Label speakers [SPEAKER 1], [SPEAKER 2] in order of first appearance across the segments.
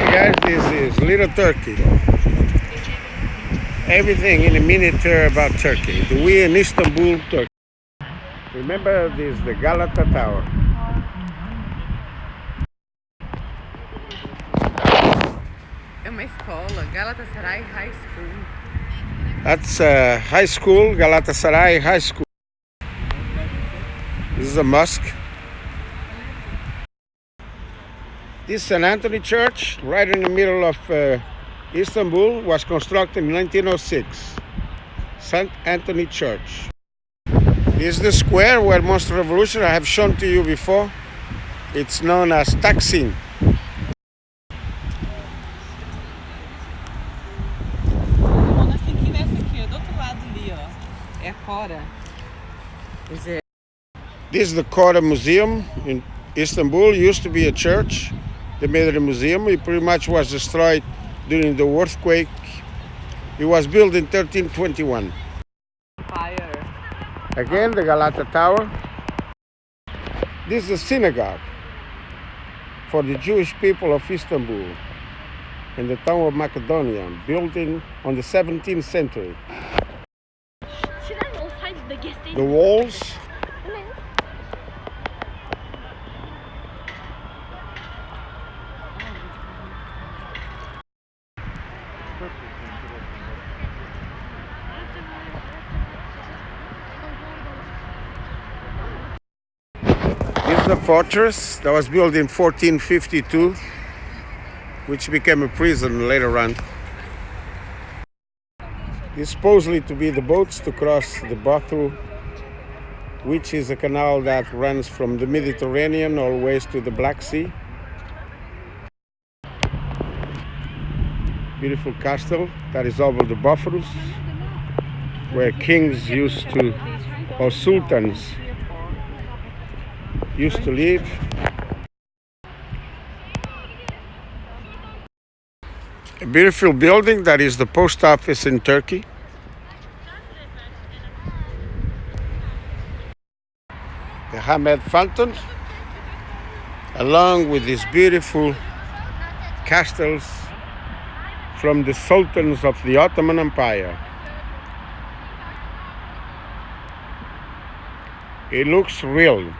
[SPEAKER 1] Guys, this is Little Turkey. Everything in a miniature about Turkey. We in Istanbul, Turkey. Remember this, the Galata Tower.
[SPEAKER 2] É uma escola, Galatasaray High School.
[SPEAKER 1] That's high school, Galatasaray High School. This is a mosque. This St. Anthony Church, right in the middle of Istanbul, was constructed in 1906. St. Anthony Church. This is the square where most revolution I have shown to you before. It's known as Taksim.
[SPEAKER 2] Nós temos que ir nessa aqui, ó, do outro lado ali, ó. É a Cora.
[SPEAKER 1] This is the Kora Museum in Istanbul. It used to be a church. They made it a museum. It pretty much was destroyed during the earthquake. It was built in 1321.
[SPEAKER 2] Fire.
[SPEAKER 1] Again, the Galata Tower. This is a synagogue for the Jewish people of Istanbul in the town of Macedonia, built on the 17th century. The walls This is a fortress that was built in 1452, which became a prison later on. It's supposedly to be the boats to cross the Bathru, which is a canal that runs from the Mediterranean always to the Black Sea. Beautiful castle that is over the Bosphorus, where kings used to, or sultans, used to live. A beautiful building that is the post office in Turkey. The Hamed Fountain, along with these beautiful castles from the sultans of the Ottoman Empire. It looks real.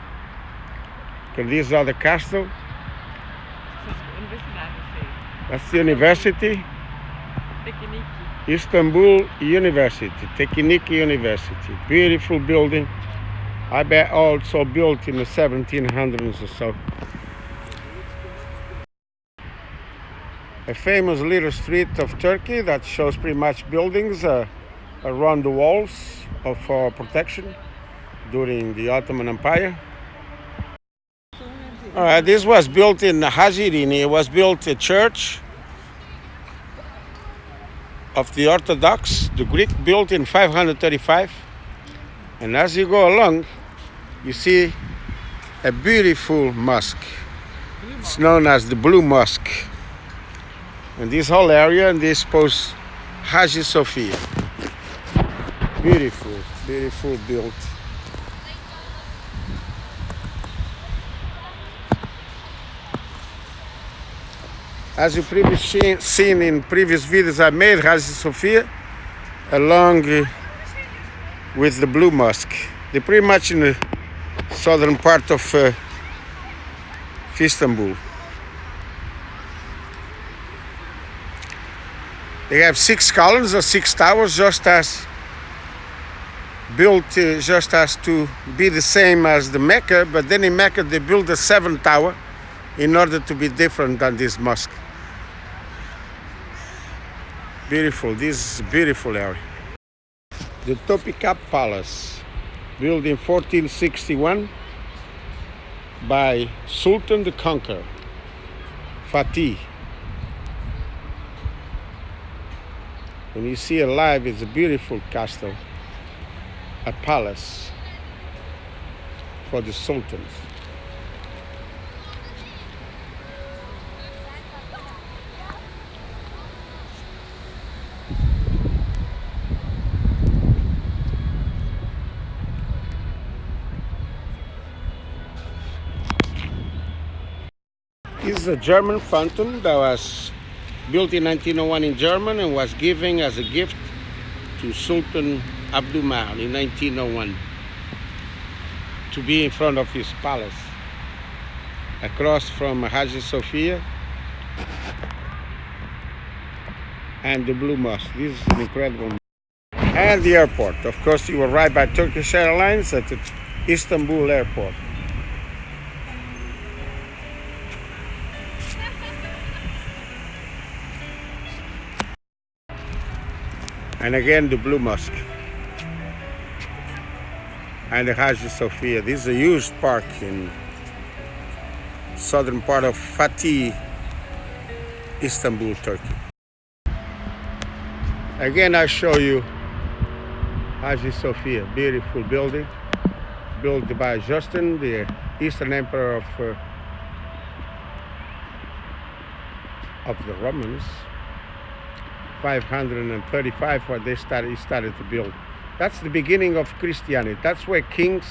[SPEAKER 1] And these are the castle. That's the university. Istanbul University, Teknik University. Beautiful building. I bet also built in the 1700s or so. A famous little street of Turkey that shows pretty much buildings around the walls for protection during the Ottoman Empire. This was built in Hazirini. It was built a church of the Orthodox, the Greek, built in 535. And as you go along, you see a beautiful mosque. It's known as the Blue Mosque. And this whole area, and this post Hagia Sophia. Beautiful, beautiful built. As you previously seen in previous videos I made, Hagia Sophia, along with the Blue Mosque. They're pretty much in the southern part of Istanbul. They have 6 columns or 6 towers, just as built just as to be the same as the Mecca, but then in Mecca they built a 7th tower in order to be different than this mosque. Beautiful, this is a beautiful area. The Topkapı Palace, built in 1461 by Sultan the Conqueror, Fatih. When you see it live, it's a beautiful castle, a palace for the sultans. This is a German fountain that was built in 1901 in Germany and was given as a gift to Sultan Abdulmahal in 1901 to be in front of his palace, across from Hagia Sophia and the Blue Mosque. This is an incredible mosque. And the airport. Of course, you arrive by Turkish Airlines at the Istanbul airport. And again, the Blue Mosque and the Hagia Sophia. This is a huge park in southern part of Fatih, Istanbul, Turkey. Again, I show you Hagia Sophia, beautiful building, built by Justin, the Eastern Emperor of the Romans. 535 when he started to build. That's the beginning of Christianity. That's where kings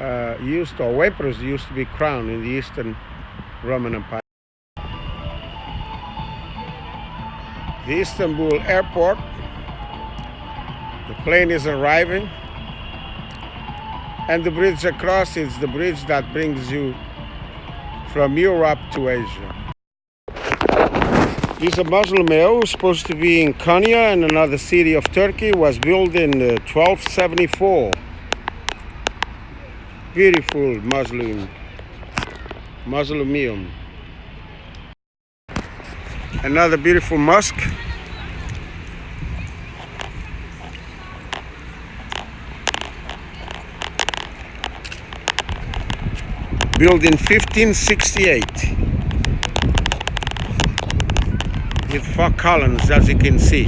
[SPEAKER 1] or emperors used to be crowned in the Eastern Roman Empire. The Istanbul airport. The plane is arriving, and the bridge across is the bridge that brings you from Europe to Asia. This mausoleum, supposed to be in Konya, in another city of Turkey, was built in 1274. Beautiful mausoleum. Another beautiful mosque. Built in 1568. With 4 columns, as you can see.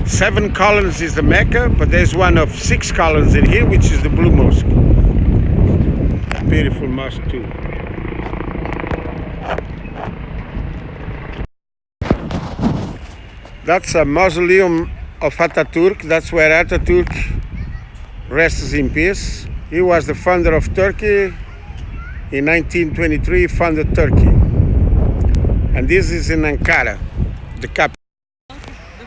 [SPEAKER 1] 7 columns is the Mecca, but there's one of 6 columns in here, which is the Blue Mosque. A beautiful mosque too. That's a mausoleum of Ataturk. That's where Ataturk rests in peace. He was the founder of Turkey. In 1923, he founded Turkey. And this is in Ankara, the capital.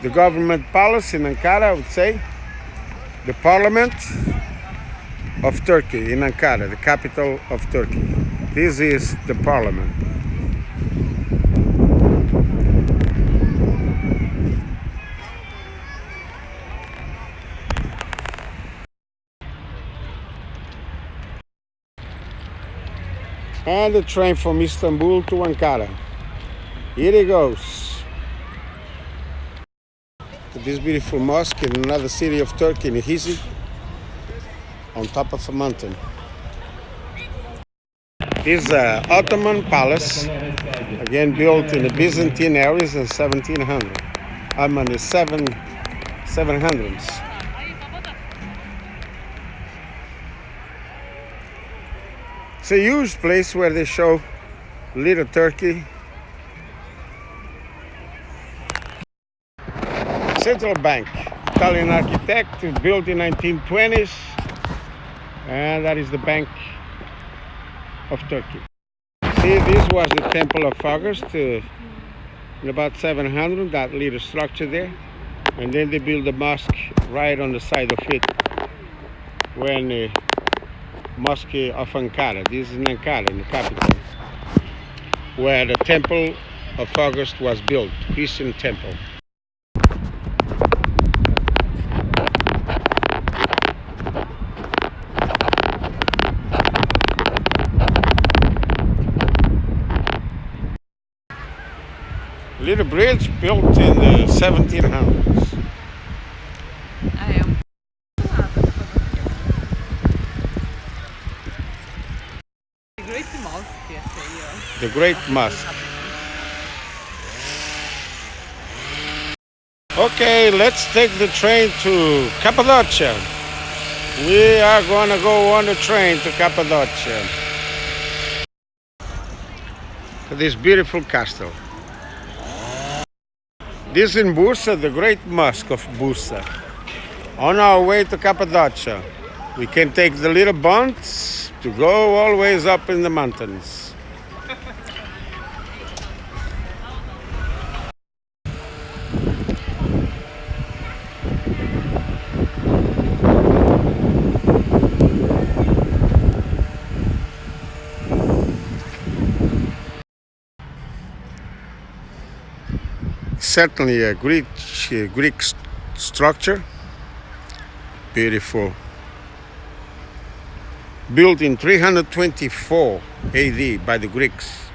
[SPEAKER 1] The government palace in Ankara, I would say. The parliament of Turkey in Ankara, the capital of Turkey. This is the parliament. And the train from Istanbul to Ankara. Here it goes. This beautiful mosque in another city of Turkey, in Hisi, on top of a mountain. This is an Ottoman palace, again built in the Byzantine areas in 1700. I'm in the 700s. It's a huge place where they show little Turkey. Central Bank, Italian architect, built in 1920s, and that is the Bank of Turkey. See, this was the Temple of August in about 700, that little structure there, and then they built a mosque right on the side of it, when the Mosque of Ankara. This is in Ankara, in the capital, where the Temple of August was built, Christian temple. Little bridge built in the 1700s. The Great Mosque. Okay, let's take the train to Cappadocia. We are going to go on the train to Cappadocia. This beautiful castle. This in Bursa, the Great Mosque of Bursa. On our way to Cappadocia, we can take the little boats to go always up in the mountains. certainly a Greek structure. Beautiful. Built in 324 AD by the Greeks.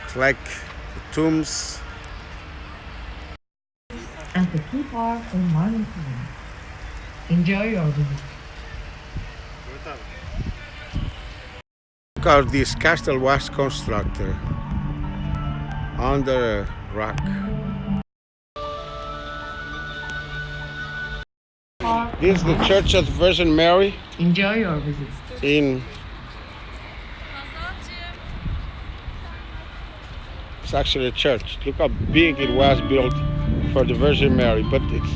[SPEAKER 1] It's like the tombs.
[SPEAKER 3] And the key park in Marlintown. Enjoy your visit.
[SPEAKER 1] Look how this castle was constructed under a rock. This is the Church of the Virgin Mary
[SPEAKER 3] Enjoy your visit.
[SPEAKER 1] in. It's actually a church. Look how big it was built for the Virgin Mary, but it's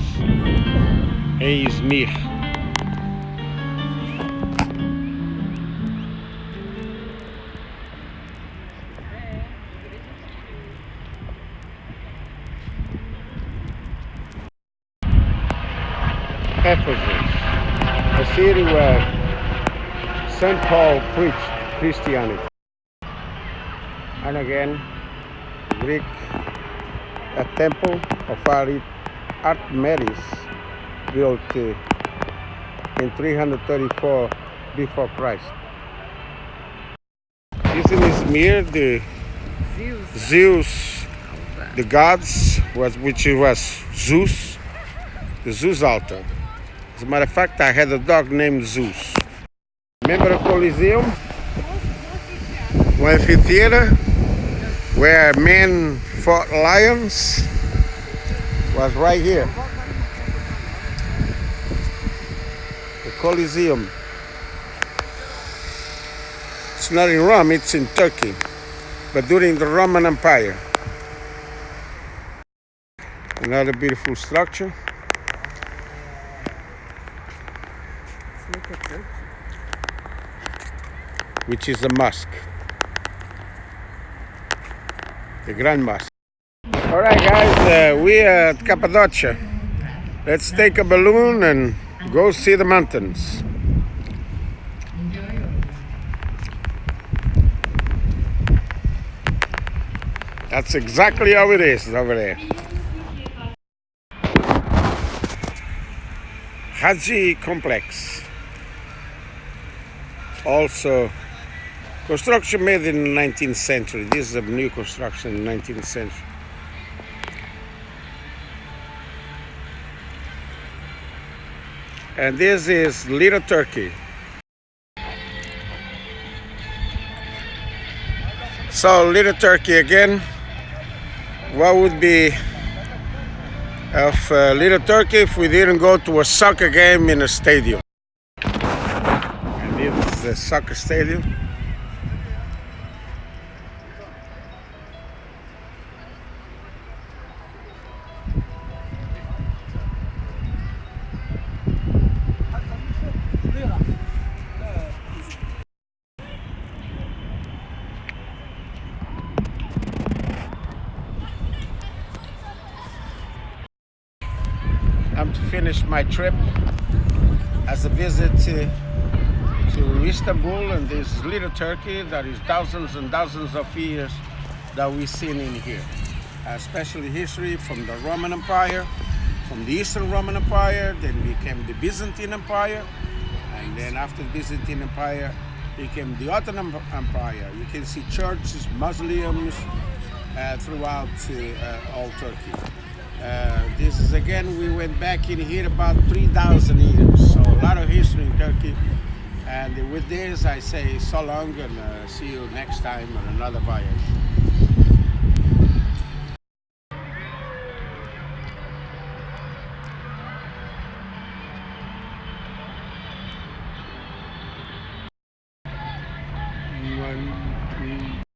[SPEAKER 1] Izmir. Ephesus, a city where St. Paul preached Christianity. And again, Greek, a temple of Artemis built in 334 before Christ. This in Izmir, the Zeus, the gods, which was Zeus, the Zeus altar. As a matter of fact, I had a dog named Zeus. Remember the Coliseum? One amphitheater where men fought lions was right here. The Coliseum. It's not in Rome, it's in Turkey, but during the Roman Empire. Another beautiful structure. Which is a mosque. The Grand Mosque. All right, guys, we are at Cappadocia. Let's take a balloon and go see the mountains. That's exactly how it is over there. Haji Complex. Also, construction made in the 19th century. This is a new construction in the 19th century. And this is Little Turkey. So, Little Turkey again. What would be of Little Turkey if we didn't go to a soccer game in a stadium? And this is the soccer stadium. I'm to finish my trip as a visit to Istanbul and this little Turkey that is thousands and thousands of years that we've seen in here. Especially history from the Roman Empire, from the Eastern Roman Empire, then became the Byzantine Empire, and then after the Byzantine Empire became the Ottoman Empire. You can see churches, mausoleums throughout all Turkey. This is again, we went back in here about 3,000 years, so a lot of history in Turkey. And with this, I say so long and see you next time on another voyage.